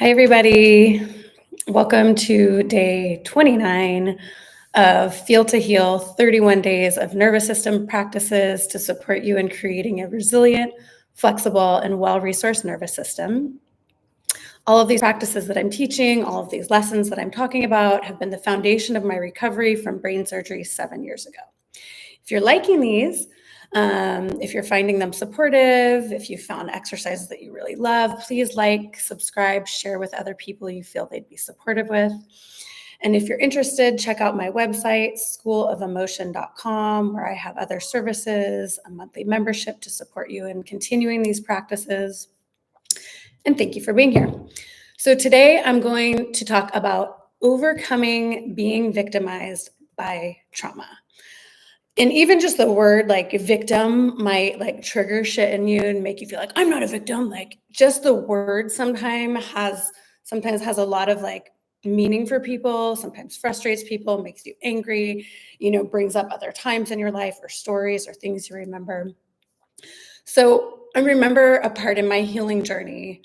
Hi, everybody. Welcome to day 29 of Feel to Heal 31 days of nervous system practices to support you in creating a resilient, flexible, and well resourced nervous system. All of these practices that I'm teaching, all of these lessons that I'm talking about, have been the foundation of my recovery from brain surgery 7 years ago. If you're liking these, if you're finding them supportive, if you found exercises that you really love, please like, subscribe, share with other people you feel they'd be supportive with. And if you're interested, check out my website, schoolofelmotion.com, where I have other services, a monthly membership to support you in continuing these practices. And thank you for being here. So today I'm going to talk about overcoming being victimized by trauma. And even just the word like victim might trigger shit in you and make you feel like I'm not a victim. Like just the word sometimes has a lot of meaning for people, sometimes frustrates people, makes you angry, brings up other times in your life or stories or things you remember. So I remember a part in my healing journey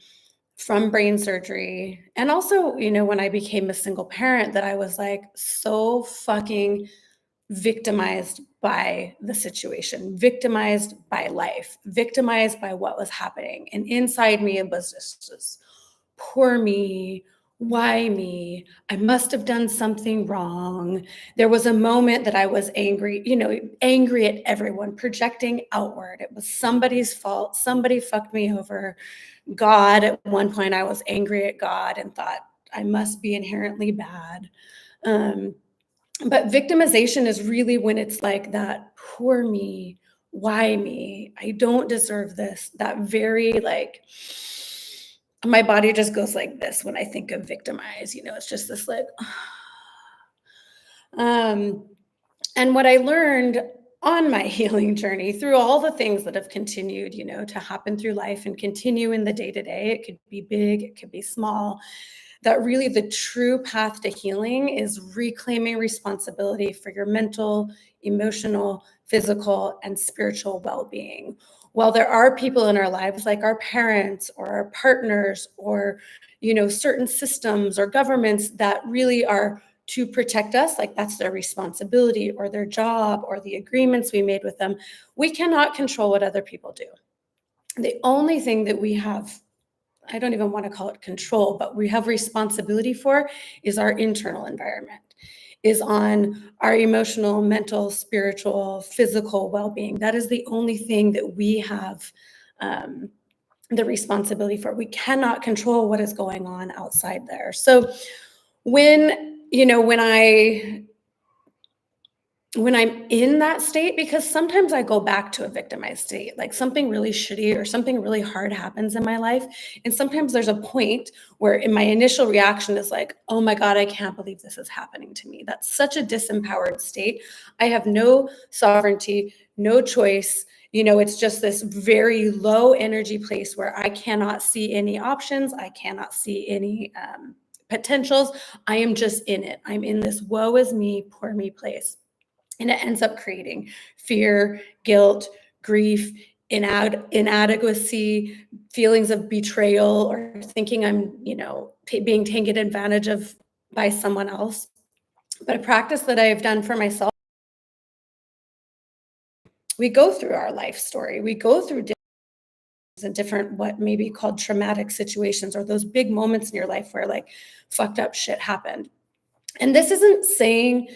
from brain surgery, and also, when I became a single parent, that I was like so fucking victimized by the situation, victimized by life, victimized by what was happening. And inside me, it was just this poor me. Why me? I must have done something wrong. There was a moment that I was angry, angry at everyone, projecting outward. It was somebody's fault. Somebody fucked me over. God, at one point, I was angry at God and thought I must be inherently bad. But victimization is really when it's like that, poor me, why me? I don't deserve this. That very my body just goes like this when I think of victimize, it's just this um, and what I learned on my healing journey through all the things that have continued, to happen through life and continue in the day to day, it could be big, it could be small, that really the true path to healing is reclaiming responsibility for your mental, emotional, physical, and spiritual well-being. While there are people in our lives like our parents or our partners or certain systems or governments that really are to protect us, like that's their responsibility or their job or the agreements we made with them, we cannot control what other people do. The only thing that we have, I don't even want to call it control, but we have responsibility for is our internal environment, is on our emotional, mental, spiritual, physical well-being. That is the only thing that we have the responsibility for. We cannot control what is going on outside there. So when I'm in that state, because sometimes I go back to a victimized state, like something really shitty or something really hard happens in my life. And sometimes there's a point where in my initial reaction is like, oh my God, I can't believe this is happening to me. That's such a disempowered state. I have no sovereignty, no choice. It's just this very low energy place where I cannot see any options. I cannot see any potentials. I am just in it. I'm in this woe is me, poor me place. And it ends up creating fear, guilt, grief, inadequacy, feelings of betrayal, or thinking I'm, being taken advantage of by someone else. But a practice that I've done for myself, we go through our life story. We go through different what may be called traumatic situations or those big moments in your life where fucked up shit happened. And this isn't saying,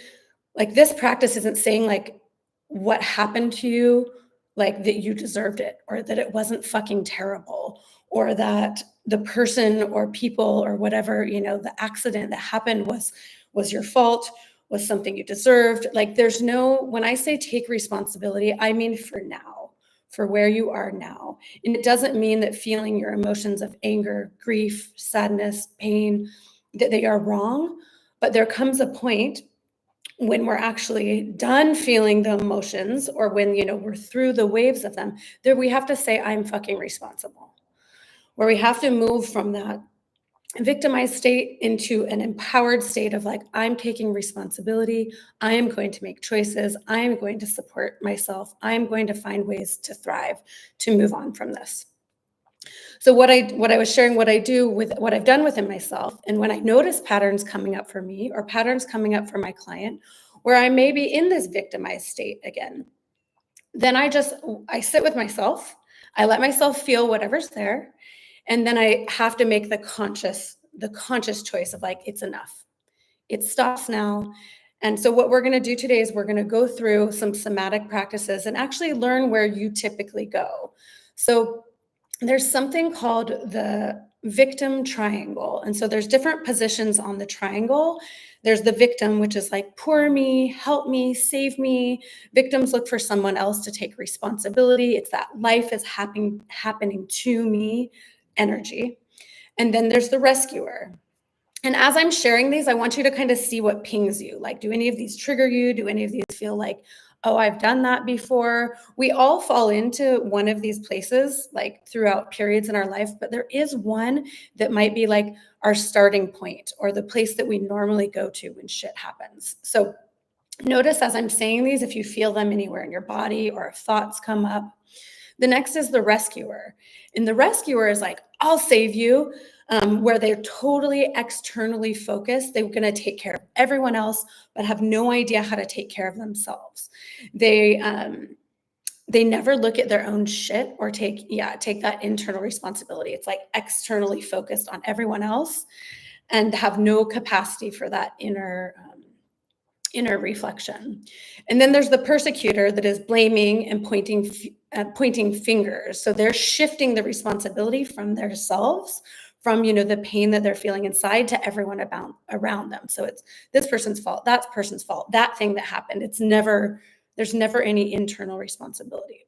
this practice isn't saying what happened to you, that you deserved it or that it wasn't fucking terrible or that the person or people or whatever, the accident that happened was your fault, was something you deserved. There's no, when I say take responsibility, I mean for now, for where you are now. And it doesn't mean that feeling your emotions of anger, grief, sadness, pain, that they are wrong, but there comes a point when we're actually done feeling the emotions or when, we're through the waves of them, there we have to say, I'm fucking responsible. Where we have to move from that victimized state into an empowered state of I'm taking responsibility. I am going to make choices. I am going to support myself. I am going to find ways to thrive, to move on from this. So what I was sharing, what I do with what I've done within myself, and when I notice patterns coming up for me or patterns coming up for my client, where I may be in this victimized state again, then I sit with myself. I let myself feel whatever's there, and then I have to make the conscious choice of like, it's enough. It stops now. And so what we're going to do today is we're going to go through some somatic practices and actually learn where you typically go. So there's something called the victim triangle. And so there's different positions on the triangle. There's the victim, which is like, poor me, help me, save me. Victims look for someone else to take responsibility. It's that life is happening to me energy. And then there's the rescuer. And as I'm sharing these, I want you to kind of see what pings you. Like, do any of these trigger you? Do any of these feel like, oh, I've done that before? We all fall into one of these places, like throughout periods in our life, but there is one that might be like our starting point or the place that we normally go to when shit happens. So notice as I'm saying these, if you feel them anywhere in your body or if thoughts come up. The next is the rescuer. And the rescuer is like, I'll save you, where they're totally externally focused. They're going to take care of everyone else, but have no idea how to take care of themselves. They never look at their own shit or take that internal responsibility. It's like externally focused on everyone else and have no capacity for that inner reflection. And then there's the persecutor that is blaming and pointing fingers. So they're shifting the responsibility from themselves, from the pain that they're feeling inside, to everyone around them. So it's this person's fault, that person's fault, that thing that happened. There's never any internal responsibility.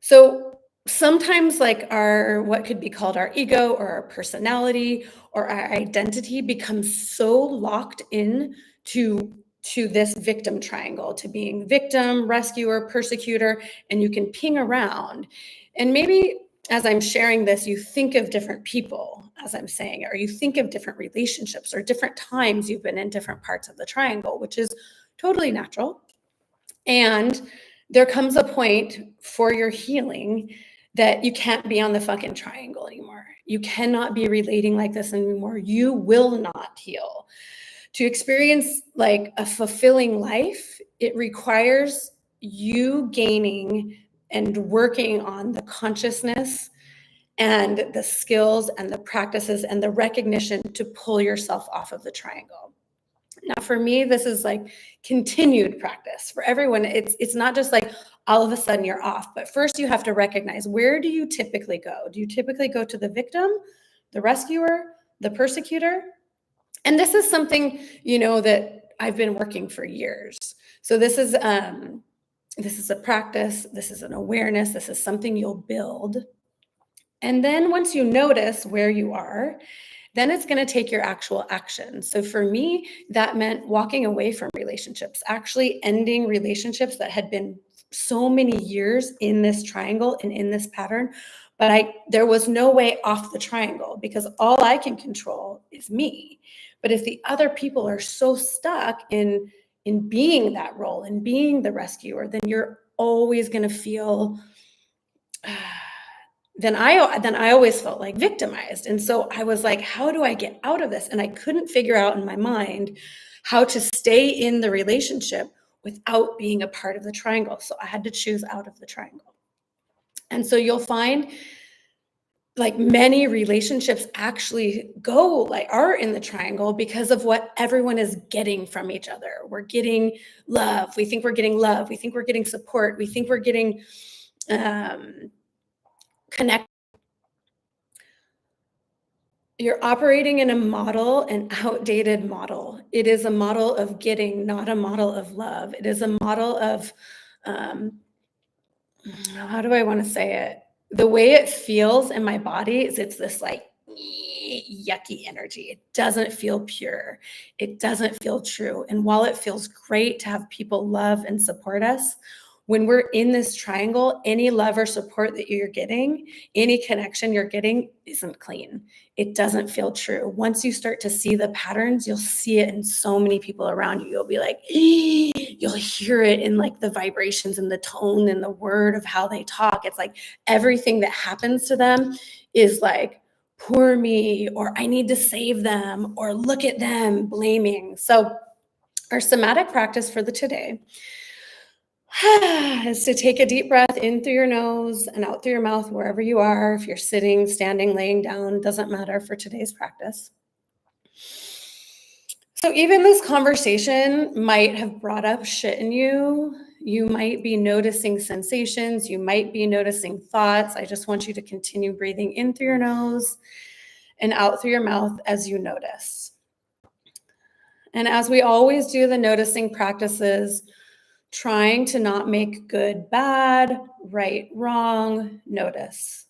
So sometimes like our what could be called our ego or our personality or our identity becomes so locked in to this victim triangle, to being victim, rescuer, persecutor, and you can ping around. And maybe as I'm sharing this, you think of different people as I'm saying it, or you think of different relationships or different times you've been in different parts of the triangle, which is totally natural. And there comes a point for your healing that you can't be on the fucking triangle anymore. You cannot be relating like this anymore. You will not heal. To experience like a fulfilling life, it requires you gaining and working on the consciousness and the skills and the practices and the recognition to pull yourself off of the triangle. Now, for me, this is like continued practice. For everyone, it's not just like all of a sudden you're off, but first you have to recognize, where do you typically go? Do you typically go to the victim, the rescuer, the persecutor? And this is something, that I've been working for years. So this is a practice, this is an awareness, this is something you'll build. And then once you notice where you are, then it's going to take your actual action. So for me, that meant walking away from relationships, actually ending relationships that had been so many years in this triangle and in this pattern. But there was no way off the triangle because all I can control is me. But if the other people are so stuck in being that role and being the rescuer, then you're always going to feel then I always felt like victimized. And so I was like, how do I get out of this? And I couldn't figure out in my mind how to stay in the relationship without being a part of the triangle. So I had to choose out of the triangle. And so you'll find like many relationships actually are in the triangle because of what everyone is getting from each other. We're getting love. We think we're getting love. We think we're getting support. We think we're getting connect. You're operating in a model, an outdated model. It is a model of getting, not a model of love. It is a model of, how do I want to say it? The way it feels in my body is it's this like yucky energy. It doesn't feel pure. It doesn't feel true. And while it feels great to have people love and support us, when we're in this triangle, any love or support that you're getting, any connection you're getting isn't clean. It doesn't feel true. Once you start to see the patterns, you'll see it in so many people around you. You'll be like, you'll hear it in like the vibrations and the tone and the word of how they talk. It's like everything that happens to them is like, poor me, or I need to save them, or look at them, blaming. So our somatic practice for the today is to take a deep breath in through your nose and out through your mouth, wherever you are. If you're sitting, standing, laying down, doesn't matter for today's practice. So even this conversation might have brought up shit in you. You might be noticing sensations. You might be noticing thoughts. I just want you to continue breathing in through your nose and out through your mouth as you notice. And as we always do the noticing practices, trying to not make good bad, right wrong, notice.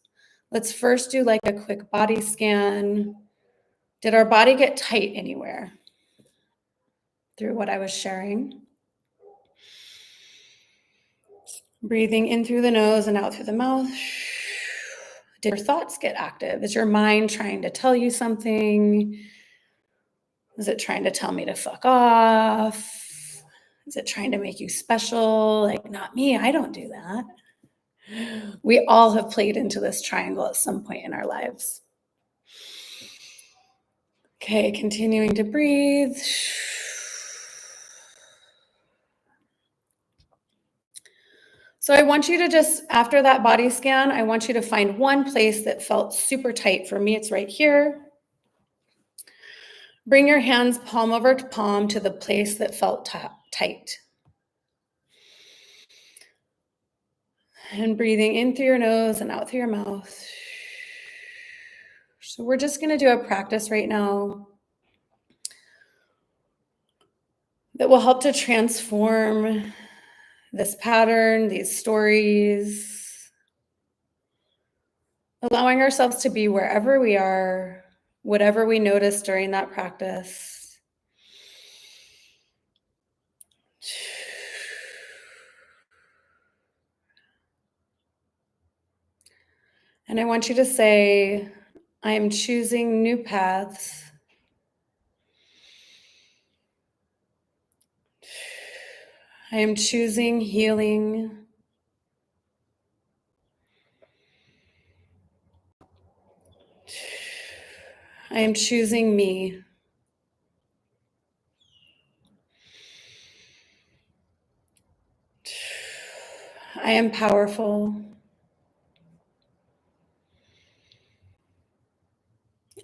Let's first do like a quick body scan. Did our body get tight anywhere through what I was sharing? Breathing in through the nose and out through the mouth. Did your thoughts get active? Is your mind trying to tell you something? Is it trying to tell me to fuck off? Is it trying to make you special? Like, not me, I don't do that. We all have played into this triangle at some point in our lives. Okay, continuing to breathe. So I want you to just, after that body scan, I want you to find one place that felt super tight. For me, it's right here. Bring your hands palm over to palm to the place that felt tight. And breathing in through your nose and out through your mouth. So we're just going to do a practice right now that will help to transform this pattern, these stories, allowing ourselves to be wherever we are, whatever we notice during that practice. And I want you to say, I am choosing new paths. I am choosing healing. I am choosing me. I am powerful.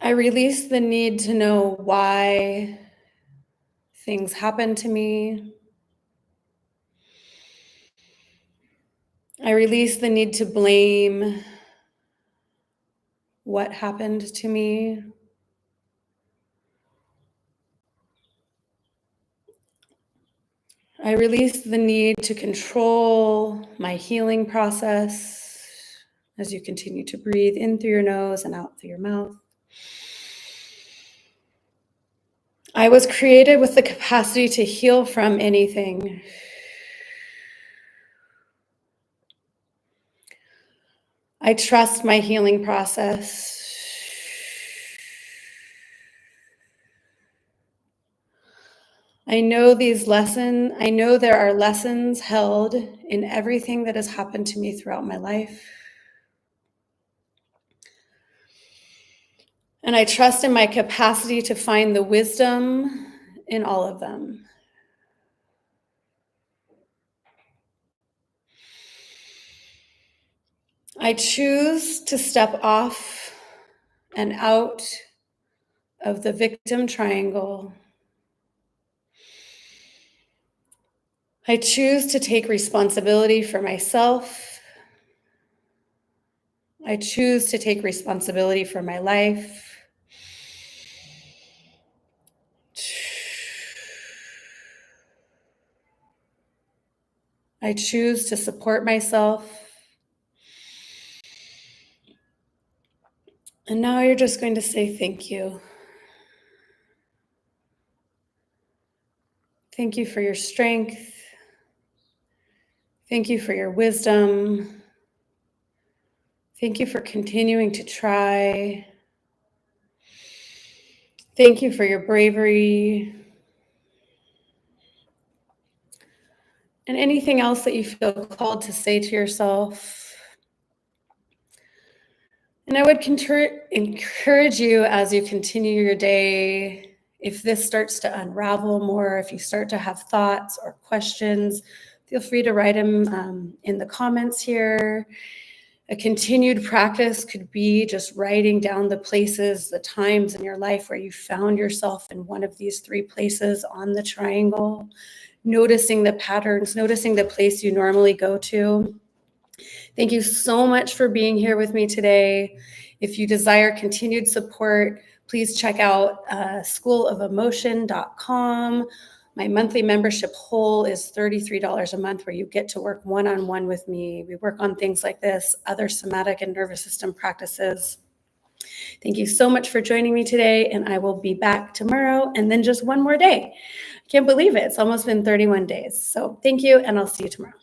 I release the need to know why things happen to me. I release the need to blame what happened to me. I release the need to control my healing process as you continue to breathe in through your nose and out through your mouth. I was created with the capacity to heal from anything. I trust my healing process. I know there are lessons held in everything that has happened to me throughout my life. And I trust in my capacity to find the wisdom in all of them. I choose to step off and out of the victim triangle. I choose to take responsibility for myself. I choose to take responsibility for my life. I choose to support myself. And now you're just going to say thank you. Thank you for your strength. Thank you for your wisdom. Thank you for continuing to try. Thank you for your bravery. And anything else that you feel called to say to yourself. And I would encourage you as you continue your day, if this starts to unravel more, if you start to have thoughts or questions, feel free to write them in the comments here. A continued practice could be just writing down the places, the times in your life where you found yourself in one of these 3 places on the triangle, noticing the patterns, noticing the place you normally go to. Thank you so much for being here with me today. If you desire continued support, please check out schoolofomotion.com. My monthly membership whole is $33 a month, where you get to work one-on-one with me. We work on things like this, other somatic and nervous system practices. Thank you so much for joining me today, and I will be back tomorrow and then just one more day. I can't believe it. It's almost been 31 days. So thank you, and I'll see you tomorrow.